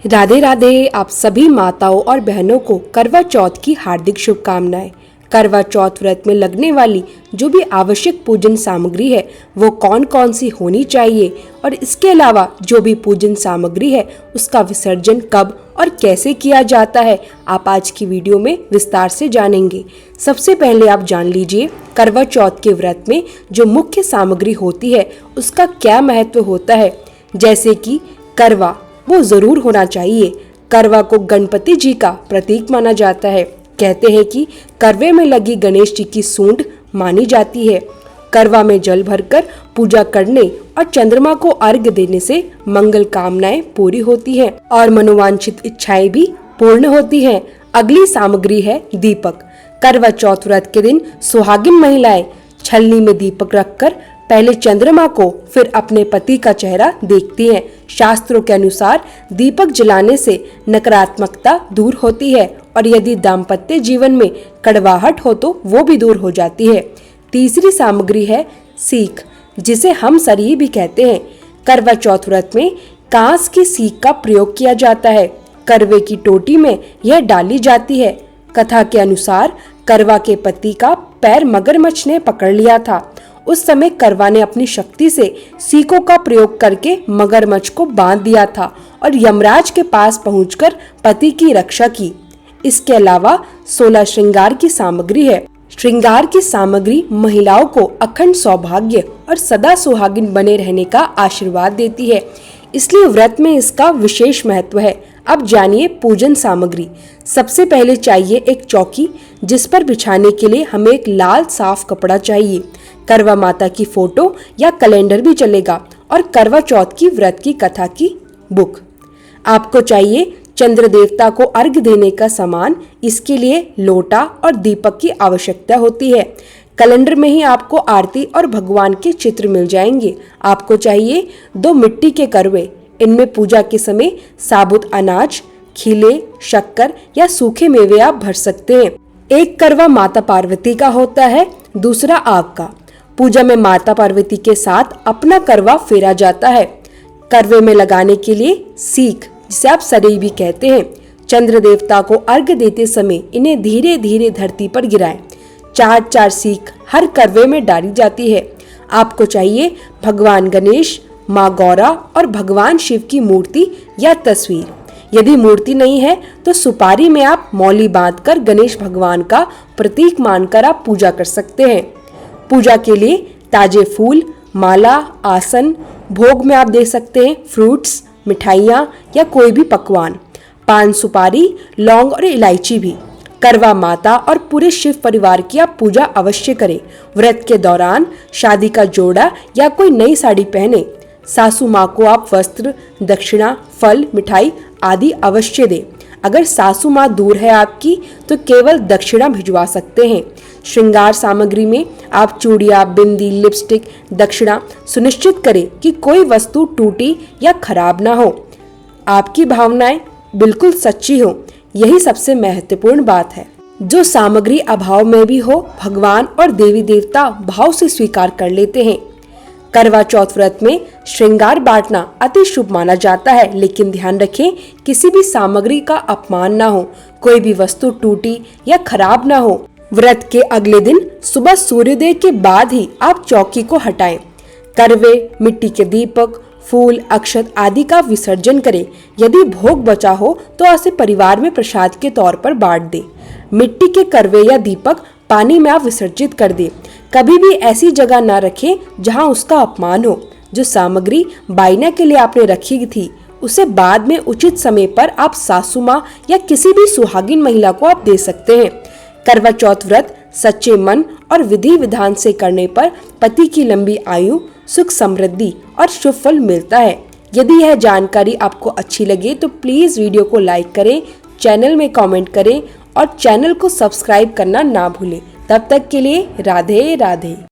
राधे राधे। आप सभी माताओं और बहनों को करवा चौथ की हार्दिक शुभकामनाएं। करवा चौथ व्रत में लगने वाली जो भी आवश्यक पूजन सामग्री है वो कौन कौन सी होनी चाहिए और इसके अलावा जो भी पूजन सामग्री है उसका विसर्जन कब और कैसे किया जाता है, आप आज की वीडियो में विस्तार से जानेंगे। सबसे पहले आप जान लीजिए करवा चौथ के व्रत में जो मुख्य सामग्री होती है उसका क्या महत्व होता है। जैसे कि करवा वो जरूर होना चाहिए। करवा को गणपति जी का प्रतीक माना जाता है। कहते हैं कि करवे में लगी गणेश जी की सूंड मानी जाती है। करवा में जल भरकर पूजा करने और चंद्रमा को अर्घ्य देने से मंगल कामनाएं पूरी होती हैं और मनोवांछित इच्छाएं भी पूर्ण होती हैं। अगली सामग्री है दीपक। करवा चौथ व्रत के दिन सुहागिन महिलाएं छलनी में दीपक रखकर पहले चंद्रमा को फिर अपने पति का चेहरा देखती हैं। शास्त्रों के अनुसार दीपक जलाने से नकारात्मकता दूर होती है और यदि दाम्पत्य जीवन में कड़वाहट हो तो वो भी दूर हो जाती है। तीसरी सामग्री है सीख, जिसे हम सरी भी कहते हैं। करवा चौथ व्रत में कांस की सीख का प्रयोग किया जाता है। करवे की टोटी में यह डाली जाती है। कथा के अनुसार करवा के पति का पैर मगरमच्छ ने पकड़ लिया था। उस समय करवा ने अपनी शक्ति से सीकों का प्रयोग करके मगरमच्छ को बांध दिया था और यमराज के पास पहुंचकर पति की रक्षा की। इसके अलावा 16 श्रृंगार की सामग्री है। श्रृंगार की सामग्री महिलाओं को अखंड सौभाग्य और सदा सुहागिन बने रहने का आशीर्वाद देती है, इसलिए व्रत में इसका विशेष महत्व है। अब जानिए पूजन सामग्री। सबसे पहले चाहिए एक चौकी, जिस पर बिछाने के लिए हमें एक लाल साफ कपड़ा चाहिए। करवा माता की फोटो या कैलेंडर भी चलेगा और करवा चौथ की व्रत की कथा की बुक। आपको चाहिए चंद्र देवता को अर्घ्य देने का सामान। इसके लिए लोटा और दीपक की आवश्यकता होती है। कैलेंडर में ही आपको आरती और भगवान के चित्र मिल जाएंगे। आपको चाहिए 2 मिट्टी के करवे। इनमें पूजा के समय साबुत अनाज, खीले, शक्कर या सूखे मेवे आप भर सकते हैं। एक करवा माता पार्वती का होता है, दूसरा आग का। पूजा में माता पार्वती के साथ अपना करवा फेरा जाता है। करवे में लगाने के लिए सीख, जिसे आप सरी भी कहते हैं। चंद्र देवता को अर्घ्य देते समय इन्हें धीरे धीरे धरती पर गिराएं। 4-4 सीख हर करवे में डाली जाती है। आपको चाहिए भगवान गणेश, माँ गौरा और भगवान शिव की मूर्ति या तस्वीर। यदि मूर्ति नहीं है तो सुपारी में आप मौली बांधकर गणेश भगवान का प्रतीक मानकर आप पूजा कर सकते हैं। पूजा के लिए ताजे फूल, माला, आसन, भोग में आप दे सकते हैं फ्रूट्स, मिठाइयाँ या कोई भी पकवान, पान, सुपारी, लौंग और इलायची भी। करवा माता और पूरे शिव परिवार की आप पूजा अवश्य करें। व्रत के दौरान शादी का जोड़ा या कोई नई साड़ी पहने। सासू माँ को आप वस्त्र, दक्षिणा, फल, मिठाई आदि अवश्य दें। अगर सासू माँ दूर है आपकी तो केवल दक्षिणा भिजवा सकते हैं। श्रृंगार सामग्री में आप चूड़ियाँ, बिंदी, लिपस्टिक, दक्षिणा सुनिश्चित करें कि कोई वस्तु टूटी या खराब ना हो। आपकी भावनाएं बिल्कुल सच्ची हो, यही सबसे महत्वपूर्ण बात है। जो सामग्री अभाव में भी हो, भगवान और देवी देवता भाव से स्वीकार कर लेते हैं। करवा चौथ व्रत में श्रृंगार बांटना अति शुभ माना जाता है, लेकिन ध्यान रखें किसी भी सामग्री का अपमान ना हो, कोई भी वस्तु टूटी या खराब ना हो। व्रत के अगले दिन सुबह सूर्योदय के बाद ही आप चौकी को हटाएं। करवे, मिट्टी के दीपक, फूल, अक्षत आदि का विसर्जन करें। यदि भोग बचा हो तो उसे परिवार में प्रसाद के तौर पर बांट दें। मिट्टी के करवे या दीपक पानी में आप विसर्जित कर दें। कभी भी ऐसी जगह न रखें जहां उसका अपमान हो। जो सामग्री बायना के लिए आपने रखी थी उसे बाद में उचित समय पर आप सासू माँ या किसी भी सुहागिन महिला को आप दे सकते हैं। करवा चौथ व्रत सच्चे मन और विधि विधान से करने पर पति की लंबी आयु, सुख, समृद्धि और शुभ फल मिलता है। यदि यह जानकारी आपको अच्छी लगे तो प्लीज वीडियो को लाइक करें, चैनल में कमेंट करें और चैनल को सब्सक्राइब करना ना भूलें। तब तक के लिए राधे राधे।